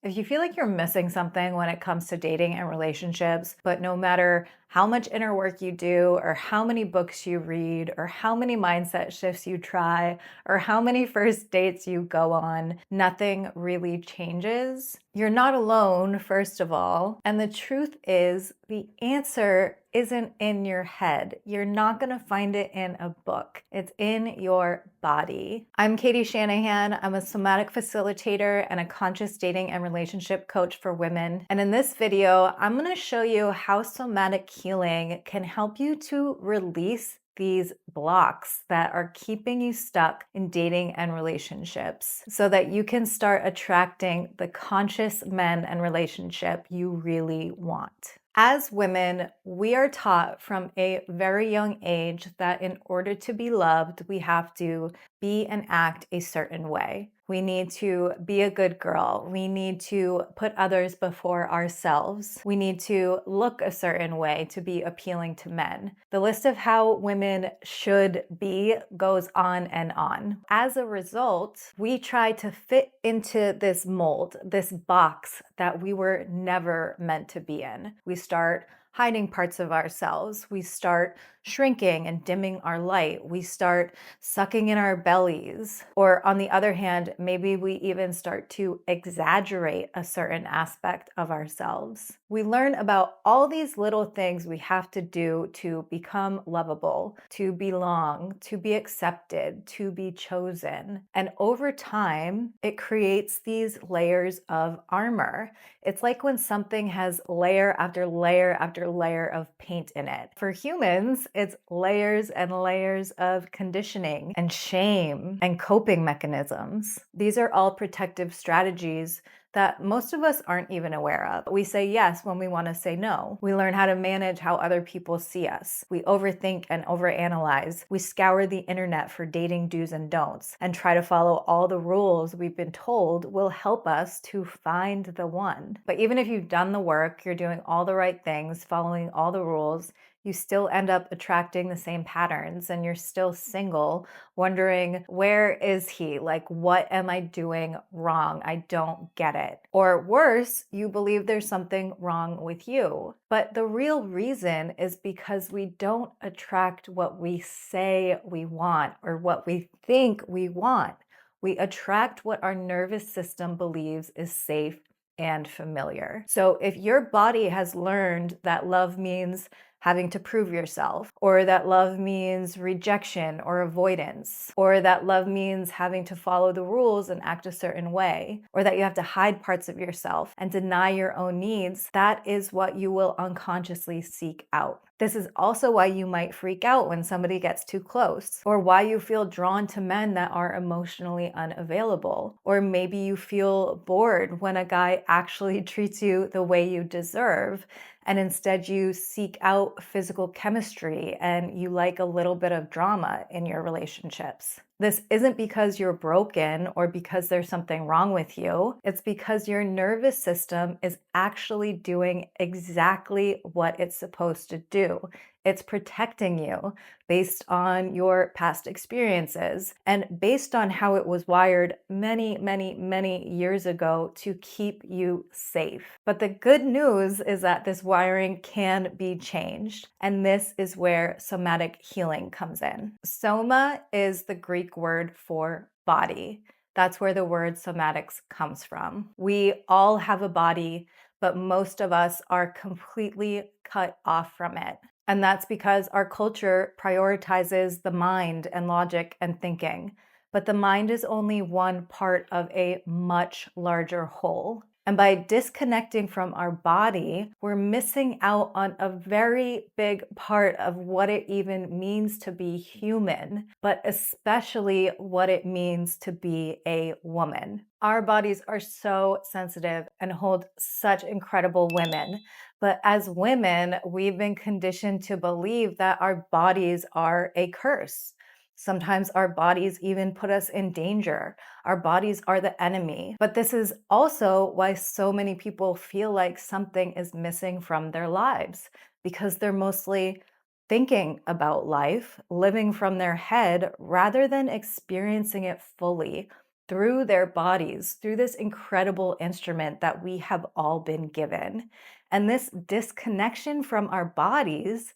If you feel like you're missing something when it comes to dating and relationships, but no matter how much inner work you do, or how many books you read, or how many mindset shifts you try, or how many first dates you go on, nothing really changes. You're not alone, first of all. And the truth is, the answer isn't in your head. You're not going to find it in a book. It's in your body. I'm Katie Shanahan. I'm a somatic facilitator and a conscious dating and relationship coach for women. And in this video, I'm going to show you how somatic healing can help you to release these blocks that are keeping you stuck in dating and relationships so that you can start attracting the conscious men and relationship you really want. As women, we are taught from a very young age that in order to be loved, we have to be and act a certain way. We need to be a good girl. We need to put others before ourselves. We need to look a certain way to be appealing to men. The list of how women should be goes on and on. As a result, we try to fit into this mold, this box that we were never meant to be in. We start hiding parts of ourselves. We start shrinking and dimming our light. We start sucking in our bellies. Or on the other hand, maybe we even start to exaggerate a certain aspect of ourselves. We learn about all these little things we have to do to become lovable, to belong, to be accepted, to be chosen. And over time, it creates these layers of armor. It's like when something has layer after layer after layer of paint in it. For humans, it's layers and layers of conditioning and shame and coping mechanisms. These are all protective strategies that most of us aren't even aware of. We say yes when we want to say no. We learn how to manage how other people see us. We overthink and overanalyze. We scour the internet for dating do's and don'ts and try to follow all the rules we've been told will help us to find the one. But even if you've done the work, you're doing all the right things, following all the rules, you still end up attracting the same patterns and you're still single, wondering, where is he? Like, what am I doing wrong? I don't get it. Or worse, you believe there's something wrong with you. But the real reason is because we don't attract what we say we want or what we think we want. We attract what our nervous system believes is safe and familiar. So if your body has learned that love means having to prove yourself, or that love means rejection or avoidance, or that love means having to follow the rules and act a certain way, or that you have to hide parts of yourself and deny your own needs, that is what you will unconsciously seek out. This is also why you might freak out when somebody gets too close, or why you feel drawn to men that are emotionally unavailable, or maybe you feel bored when a guy actually treats you the way you deserve, and instead you seek out physical chemistry and you like a little bit of drama in your relationships. This isn't because you're broken or because there's something wrong with you. It's because your nervous system is actually doing exactly what it's supposed to do. It's protecting you based on your past experiences and based on how it was wired many, many, many years ago to keep you safe. But the good news is that this wiring can be changed. And this is where somatic healing comes in. Soma is the Greek word for body. That's where the word somatics comes from. We all have a body, but most of us are completely cut off from it. And that's because our culture prioritizes the mind and logic and thinking. But the mind is only one part of a much larger whole. And by disconnecting from our body, we're missing out on a very big part of what it even means to be human, but especially what it means to be a woman. Our bodies are so sensitive and hold such incredible women. But as women, we've been conditioned to believe that our bodies are a curse. Sometimes our bodies even put us in danger. Our bodies are the enemy. But this is also why so many people feel like something is missing from their lives, because they're mostly thinking about life, living from their head rather than experiencing it fully, through their bodies, through this incredible instrument that we have all been given. And this disconnection from our bodies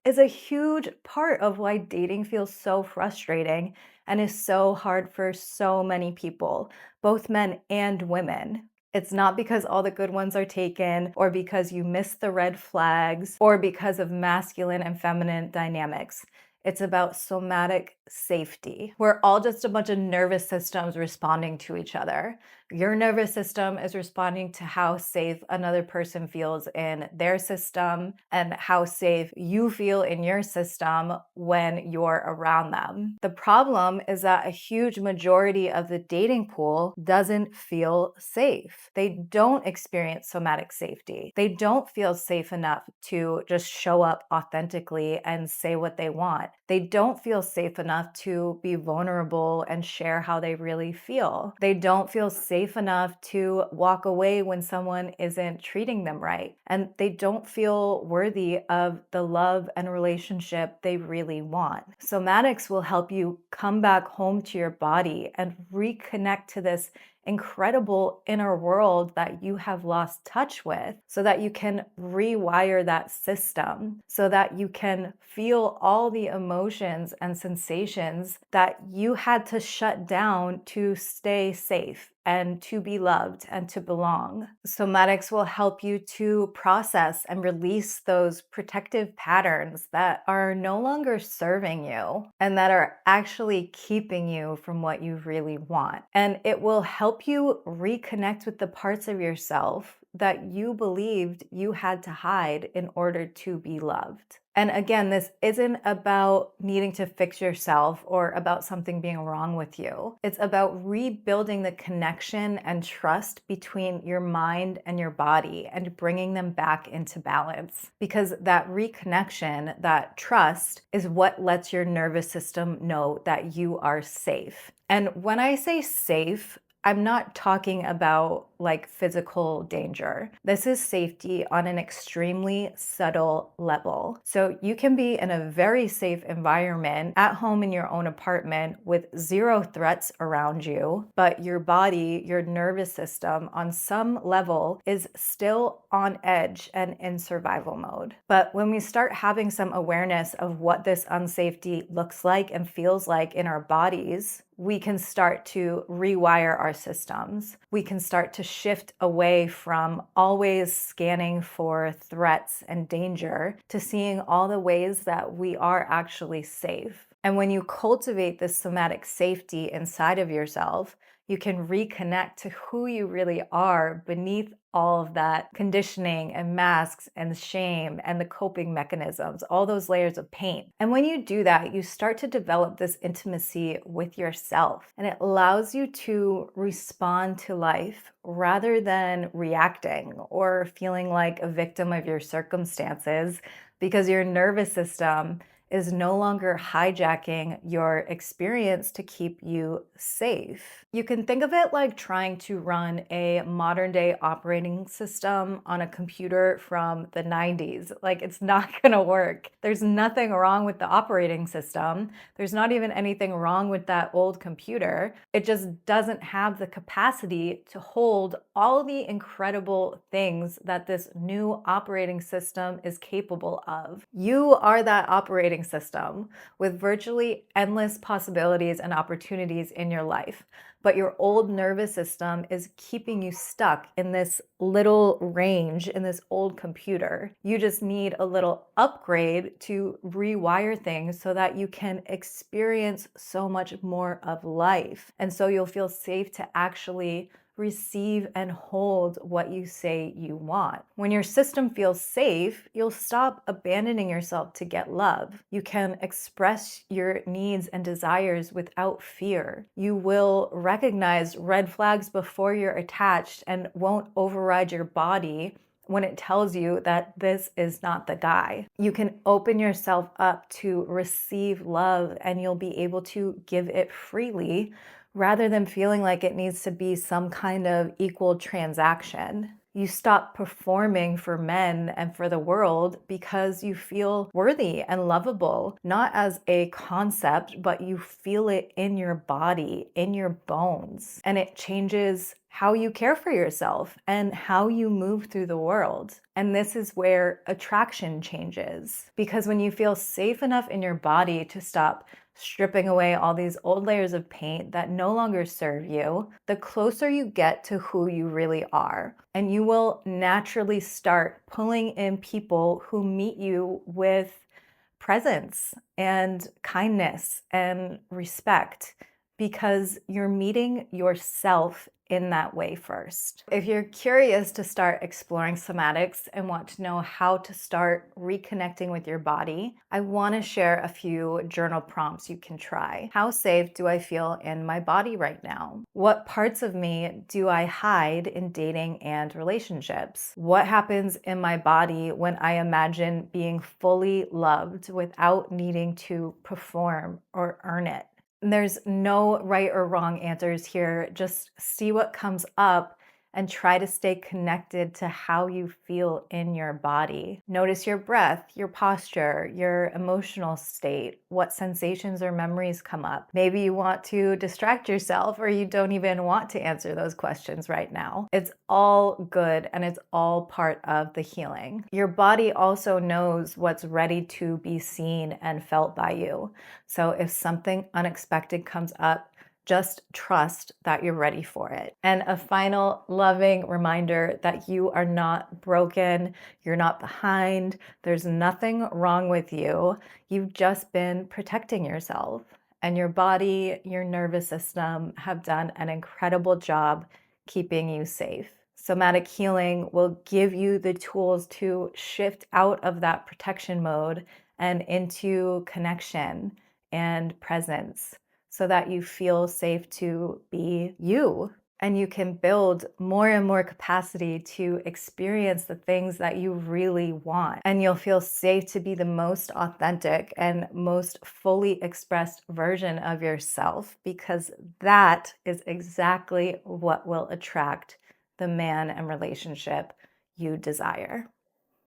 is a huge part of why dating feels so frustrating and is so hard for so many people, both men and women. It's not because all the good ones are taken, or because you missed the red flags, or because of masculine and feminine dynamics. It's about somatic safety. We're all just a bunch of nervous systems responding to each other. Your nervous system is responding to how safe another person feels in their system and how safe you feel in your system when you're around them. The problem is that a huge majority of the dating pool doesn't feel safe. They don't experience somatic safety. They don't feel safe enough to just show up authentically and say what they want. They don't feel safe enough to be vulnerable and share how they really feel. They don't feel safe enough to walk away when someone isn't treating them right. And they don't feel worthy of the love and relationship they really want. Somatics will help you come back home to your body and reconnect to this incredible inner world that you have lost touch with, so that you can rewire that system, so that you can feel all the emotions and sensations that you had to shut down to stay safe and to be loved and to belong. Somatics will help you to process and release those protective patterns that are no longer serving you and that are actually keeping you from what you really want. And it will help you reconnect with the parts of yourself that you believed you had to hide in order to be loved. And again, this isn't about needing to fix yourself or about something being wrong with you. It's about rebuilding the connection and trust between your mind and your body and bringing them back into balance. Because that reconnection, that trust, is what lets your nervous system know that you are safe. And when I say safe, I'm not talking about like physical danger. This is safety on an extremely subtle level. So you can be in a very safe environment at home in your own apartment with zero threats around you, but your body, your nervous system on some level is still on edge and in survival mode. But when we start having some awareness of what this unsafety looks like and feels like in our bodies, we can start to rewire our systems. We can start to shift away from always scanning for threats and danger to seeing all the ways that we are actually safe. And when you cultivate this somatic safety inside of yourself, you can reconnect to who you really are beneath all of that conditioning and masks and shame and the coping mechanisms, all those layers of pain. And when you do that, you start to develop this intimacy with yourself, and it allows you to respond to life rather than reacting or feeling like a victim of your circumstances, because your nervous system is no longer hijacking your experience to keep you safe. You can think of it like trying to run a modern day operating system on a computer from the 90s. Like, it's not gonna work. There's nothing wrong with the operating system. There's not even anything wrong with that old computer. It just doesn't have the capacity to hold all the incredible things that this new operating system is capable of. You are that operating system with virtually endless possibilities and opportunities in your life. But your old nervous system is keeping you stuck in this little range in this old computer. You just need a little upgrade to rewire things so that you can experience so much more of life. And so you'll feel safe to actually receive and hold what you say you want. When your system feels safe, you'll stop abandoning yourself to get love. You can express your needs and desires without fear. You will recognize red flags before you're attached and won't override your body when it tells you that this is not the guy. You can open yourself up to receive love, and you'll be able to give it freely rather than feeling like it needs to be some kind of equal transaction. You stop performing for men and for the world because you feel worthy and lovable, not as a concept, but you feel it in your body, in your bones. And it changes how you care for yourself and how you move through the world. And this is where attraction changes. Because when you feel safe enough in your body to stop stripping away all these old layers of paint that no longer serve you, the closer you get to who you really are. And you will naturally start pulling in people who meet you with presence and kindness and respect because you're meeting yourself in that way first. If you're curious to start exploring somatics and want to know how to start reconnecting with your body, I want to share a few journal prompts you can try. How safe do I feel in my body right now? What parts of me do I hide in dating and relationships? What happens in my body when I imagine being fully loved without needing to perform or earn it? There's no right or wrong answers here. Just see what comes up and try to stay connected to how you feel in your body. Notice your breath, your posture, your emotional state, what sensations or memories come up. Maybe you want to distract yourself or you don't even want to answer those questions right now. It's all good and it's all part of the healing. Your body also knows what's ready to be seen and felt by you. So if something unexpected comes up, just trust that you're ready for it. And a final loving reminder that you are not broken, you're not behind, there's nothing wrong with you. You've just been protecting yourself. And your body, your nervous system have done an incredible job keeping you safe. Somatic healing will give you the tools to shift out of that protection mode and into connection and presence so that you feel safe to be you. And you can build more and more capacity to experience the things that you really want. And you'll feel safe to be the most authentic and most fully expressed version of yourself, because that is exactly what will attract the man and relationship you desire.